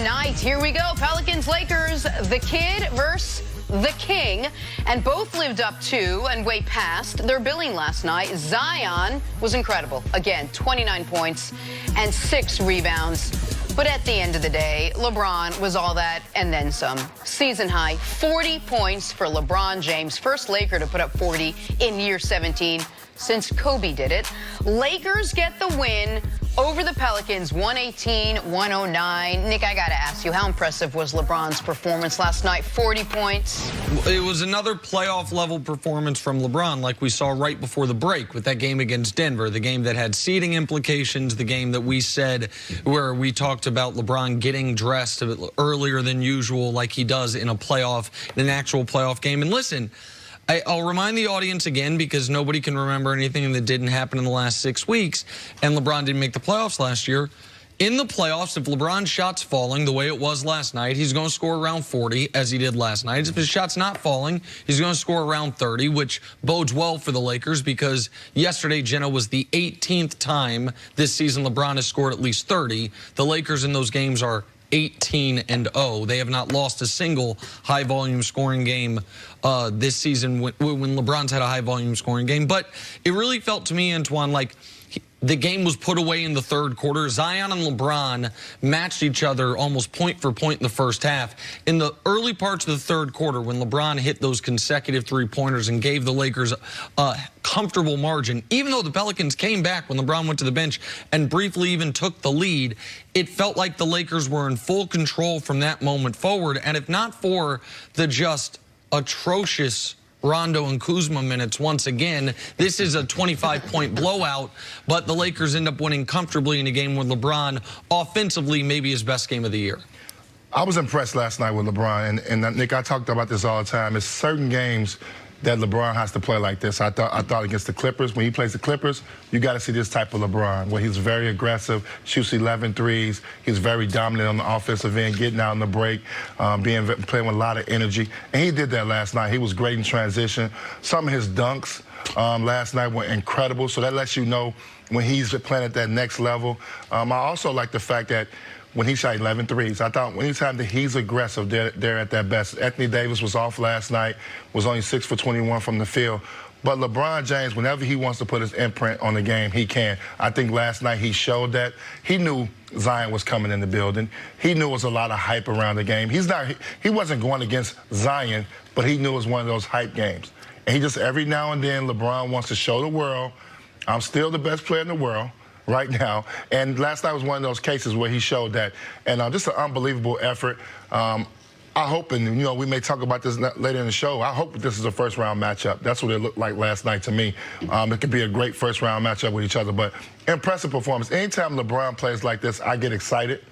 night. Here we go. Pelicans, Lakers, the kid versus the king. And both lived up to and way past their billing last night. Zion was incredible. Again, 29 points and 6 rebounds. But at the end of the day, LeBron was all that and then some. Season high, 40 points for LeBron James. First Laker to put up 40 in year 17 since Kobe did it. Lakers get the win over the Pelicans, 118-109. Nick, I got to ask you, how impressive was LeBron's performance last night? 40 points. It was another playoff-level performance from LeBron, like we saw right before the break with that game against Denver, the game that had seeding implications, the game that we said where we talked about LeBron getting dressed a bit earlier than usual, like he does in an actual playoff game. And listen, I'll remind the audience again, because nobody can remember anything that didn't happen in the last 6 weeks, and LeBron didn't make the playoffs last year. In the playoffs, if LeBron's shot's falling the way it was last night, he's going to score around 40, as he did last night. If his shot's not falling, he's going to score around 30, which bodes well for the Lakers, because yesterday, Jenna, was the 18th time this season LeBron has scored at least 30. The Lakers in those games are 18-0. They have not lost a single high-volume scoring game this season when LeBron's had a high-volume scoring game. But it really felt to me, Antoine, like the game was put away in the third quarter. Zion and LeBron matched each other almost point for point in the first half. In the early parts of the third quarter, when LeBron hit those consecutive three-pointers and gave the Lakers a comfortable margin, even though the Pelicans came back when LeBron went to the bench and briefly even took the lead, it felt like the Lakers were in full control from that moment forward. And if not for the just atrocious Rondo and Kuzma minutes once again, this is a 25-point blowout, but the Lakers end up winning comfortably in a game with LeBron offensively, maybe his best game of the year. I was impressed last night with LeBron, and Nick, I talked about this all the time. It's certain games that LeBron has to play like this. I thought against the Clippers, when he plays the Clippers, you got to see this type of LeBron, where he's very aggressive, shoots 11 threes. He's very dominant on the offensive end, getting out on the break, playing with a lot of energy. And he did that last night. He was great in transition. Some of his dunks last night were incredible, so that lets you know when he's playing at that next level. I also like the fact that when he shot 11 threes, I thought anytime that he's aggressive, they're at their best. Anthony Davis was off last night, was only 6 for 21 from the field. But LeBron James, whenever he wants to put his imprint on the game, he can. I think last night he showed that. He knew Zion was coming in the building. He knew there was a lot of hype around the game. He wasn't going against Zion, but he knew it was one of those hype games. And he just, every now and then, LeBron wants to show the world, I'm still the best player in the world right now. And last night was one of those cases where he showed that. And just an unbelievable effort. I hope, and you know, we may talk about this later in the show, I hope this is a first-round matchup. That's what it looked like last night to me. It could be a great first-round matchup with each other. But impressive performance. Anytime LeBron plays like this, I get excited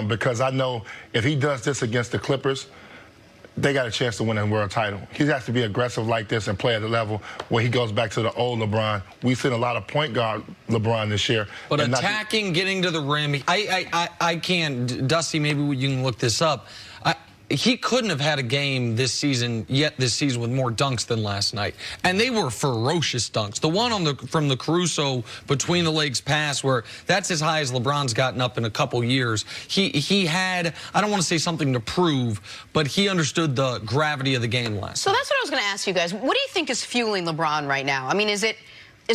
because I know if he does this against the Clippers, they got a chance to win a world title. He has to be aggressive like this and play at a level where he goes back to the old LeBron. We've seen a lot of point guard LeBron this year. But attacking, getting to the rim, I can't. Dusty, maybe you can look this up. He couldn't have had a game this season with more dunks than last night. And they were ferocious dunks. The one from the Caruso between the legs pass, where that's as high as LeBron's gotten up in a couple years. He had, I don't want to say something to prove, but he understood the gravity of the game last night. So that's what I was going to ask you guys. What do you think is fueling LeBron right now? I mean, is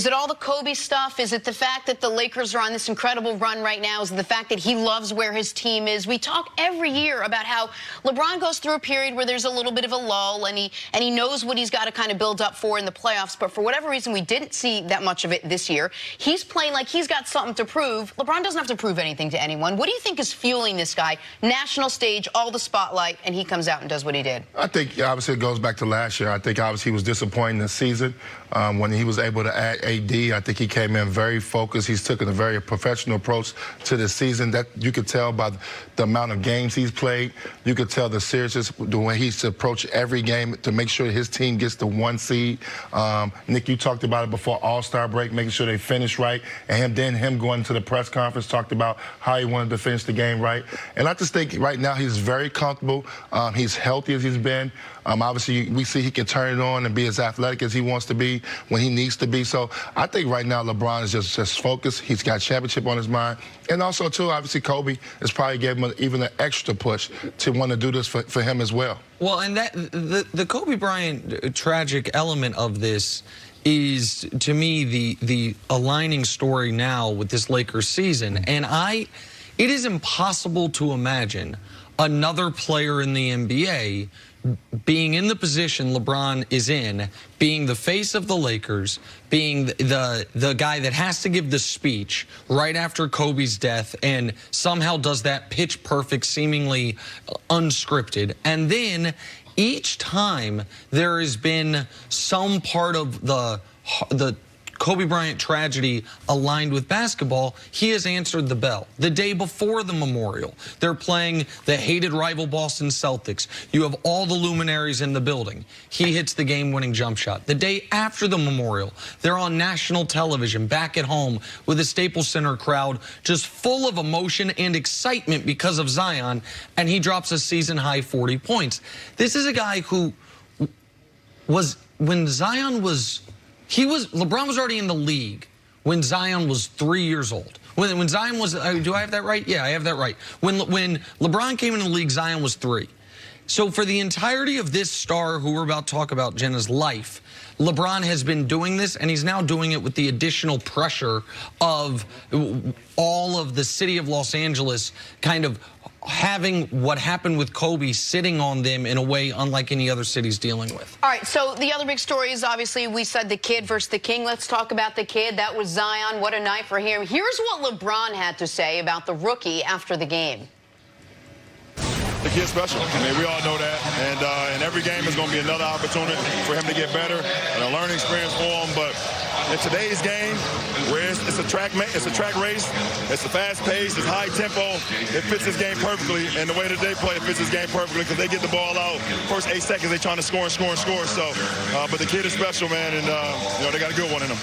it all the Kobe stuff? Is it the fact that the Lakers are on this incredible run right now? Is it the fact that he loves where his team is? We talk every year about how LeBron goes through a period where there's a little bit of a lull, and he knows what he's got to kind of build up for in the playoffs. But for whatever reason, we didn't see that much of it this year. He's playing like he's got something to prove. LeBron doesn't have to prove anything to anyone. What do you think is fueling this guy? National stage, all the spotlight, and he comes out and does what he did. I think, obviously, it goes back to last year. I think, obviously, he was disappointed this season when he was able to add AD. I think he came in very focused. He's taken a very professional approach to the season. That you could tell by the amount of games he's played. You could tell the seriousness, the way he's approached every game to make sure his team gets the 1 seed. Nick, you talked about it before All-Star break, making sure they finish right. And him going to the press conference, talked about how he wanted to finish the game right. And I just think right now he's very comfortable. He's healthy as he's been. Obviously, we see he can turn it on and be as athletic as he wants to be. be when he needs to be. So I think right now LeBron is just focused. He's got championship on his mind. And also, too, obviously Kobe has probably gave him even an extra push to want to do this for him as well. Well, and that the Kobe Bryant tragic element of this is, to me, the aligning story now with this Lakers season. And it is impossible to imagine another player in the NBA being in the position LeBron is in, being the face of the Lakers, being the guy that has to give the speech right after Kobe's death and somehow does that pitch perfect, seemingly unscripted. And then each time there has been some part of the Kobe Bryant tragedy aligned with basketball, he has answered the bell. The day before the memorial, they're playing the hated rival Boston Celtics. You have all the luminaries in the building. He hits the game-winning jump shot. The day after the memorial, they're on national television back at home with the Staples Center crowd just full of emotion and excitement because of Zion, and he drops a season-high 40 points. This is a guy who was, when Zion was... LeBron was already in the league when Zion was 3 years old. When Zion was, do I have that right? Yeah, I have that right. When LeBron came into the league, Zion was 3. So for the entirety of this star who we're about to talk about, Jenna's life, LeBron has been doing this, and he's now doing it with the additional pressure of all of the city of Los Angeles kind of having what happened with Kobe sitting on them in a way unlike any other city's dealing with. All right, so the other big story is obviously we said the kid versus the king. Let's talk about the kid. That was Zion. What a night for him. Here's what LeBron had to say about the rookie after the game. The kid's special. I mean, we all know that. And every game is going to be another opportunity for him to get better and a learning experience for him. But in today's game, where it's a track race, it's a fast pace, it's high tempo, it fits his game perfectly. And the way that they play, it fits his game perfectly because they get the ball out. First 8 seconds, they're trying to score and score and score. So, but the kid is special, man, and you know, they got a good one in him.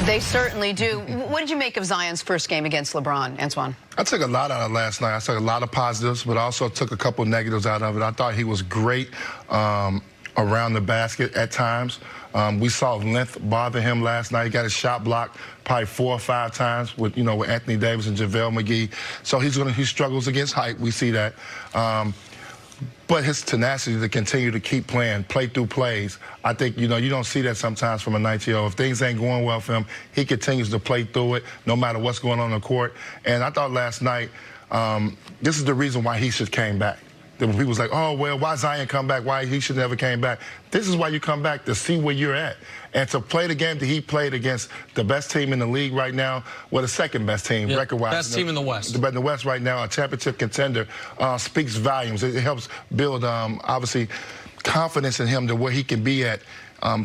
They certainly do. What did you make of Zion's first game against LeBron, Antoine? I took a lot out of last night. I took a lot of positives, but also took a couple negatives out of it. I thought he was great around the basket at times. We saw length bother him last night. He got his shot blocked probably 4 or 5 times with Anthony Davis and JaVale McGee. So he struggles against height. We see that. But his tenacity to continue to keep playing, play through plays, I think, you don't see that sometimes from a 19-year-old. If things ain't going well for him, he continues to play through it no matter what's going on the court. And I thought last night, this is the reason why he should came back. People was like, oh, well, why Zion come back? Why he should never came back? This is why you come back, to see where you're at. And to play the game that he played against the best team in the league right now, well, the second best team, record-wise. Best team in the West. In the West right now, a championship contender, speaks volumes. It helps build, obviously, confidence in him to where he can be at.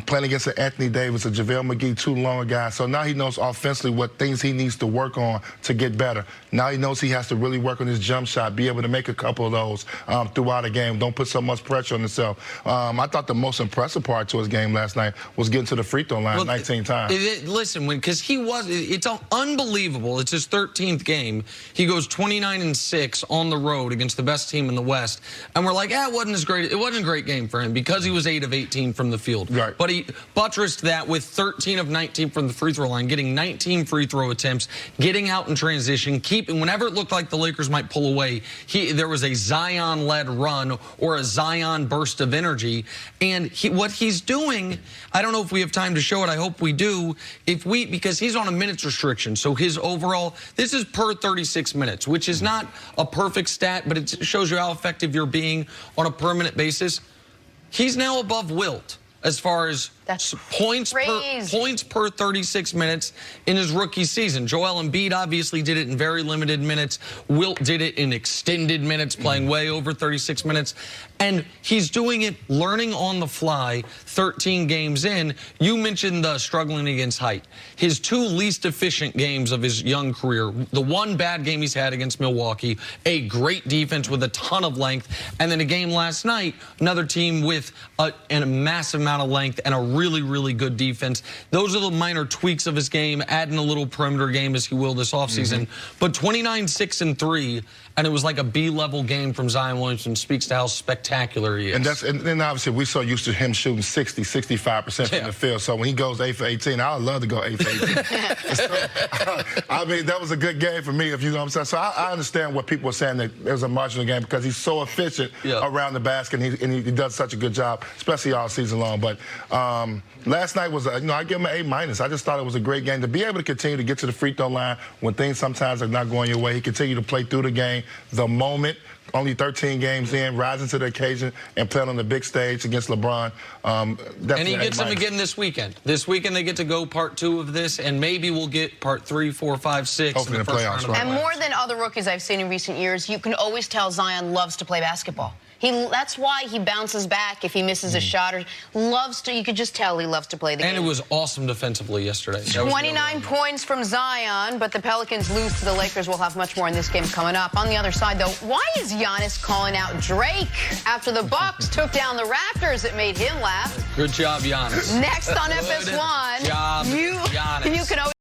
Playing against Anthony Davis, a JaVale McGee, 2 longer guys. So now he knows offensively what things he needs to work on to get better. Now he knows he has to really work on his jump shot, be able to make a couple of those throughout a game. Don't put so much pressure on himself. I thought the most impressive part to his game last night was getting to the free throw line 19 times. Listen, because it's unbelievable. It's his 13th game. He goes 29-6 on the road against the best team in the West. And we're like, it wasn't as great. It wasn't a great game for him because he was 8 of 18 from the field. Right. But he buttressed that with 13 of 19 from the free throw line, getting 19 free throw attempts, getting out in transition, keeping, whenever it looked like the Lakers might pull away, there was a Zion-led run or a Zion burst of energy. And what he's doing, I don't know if we have time to show it. I hope we do. Because he's on a minutes restriction. So his overall, this is per 36 minutes, which is not a perfect stat, but it shows you how effective you're being on a permanent basis. He's now above Wilt as far as points per 36 minutes in his rookie season. Joel Embiid obviously did it in very limited minutes. Wilt did it in extended minutes, playing way over 36 minutes. And he's doing it learning on the fly 13 games in. You mentioned the struggling against height. His 2 least efficient games of his young career, the 1 bad game he's had against Milwaukee, a great defense with a ton of length, and then a game last night, another team with a massive amount of length and a really, really good defense. Those are the minor tweaks of his game, adding a little perimeter game as he will this offseason. But 29, 6, and 3 And it was like a B-level game from Zion Williamson. Speaks to how spectacular he is. And then obviously we're so used to him shooting 60, 65% from the field. So when he goes 8 for 18, I would love to go 8 for 18. So, I mean, that was a good game for me, if you know what I'm saying. So I understand what people are saying, that it was a marginal game, because he's so efficient around the basket, and he does such a good job, especially all season long. But last night was, I give him an A-. I just thought it was a great game. To be able to continue to get to the free throw line when things sometimes are not going your way, he continued to play through the game. The moment, only 13 games in, rising to the occasion and playing on the big stage against LeBron. And he gets them again this weekend. This weekend they get to go part 2 of this, and maybe we'll get part 3, 4, 5, 6 hopefully in the first round. And more than other rookies I've seen in recent years, you can always tell Zion loves to play basketball. That's why he bounces back if he misses a shot, or loves to. You could just tell he loves to play the game. And it was awesome defensively yesterday. 29 points from Zion, but the Pelicans lose to the Lakers. We'll have much more in this game coming up. On the other side, though, why is Giannis calling out Drake after the Bucks took down the Raptors? It made him laugh. Good job, Giannis. Next on FS1, Good job, Giannis. you can always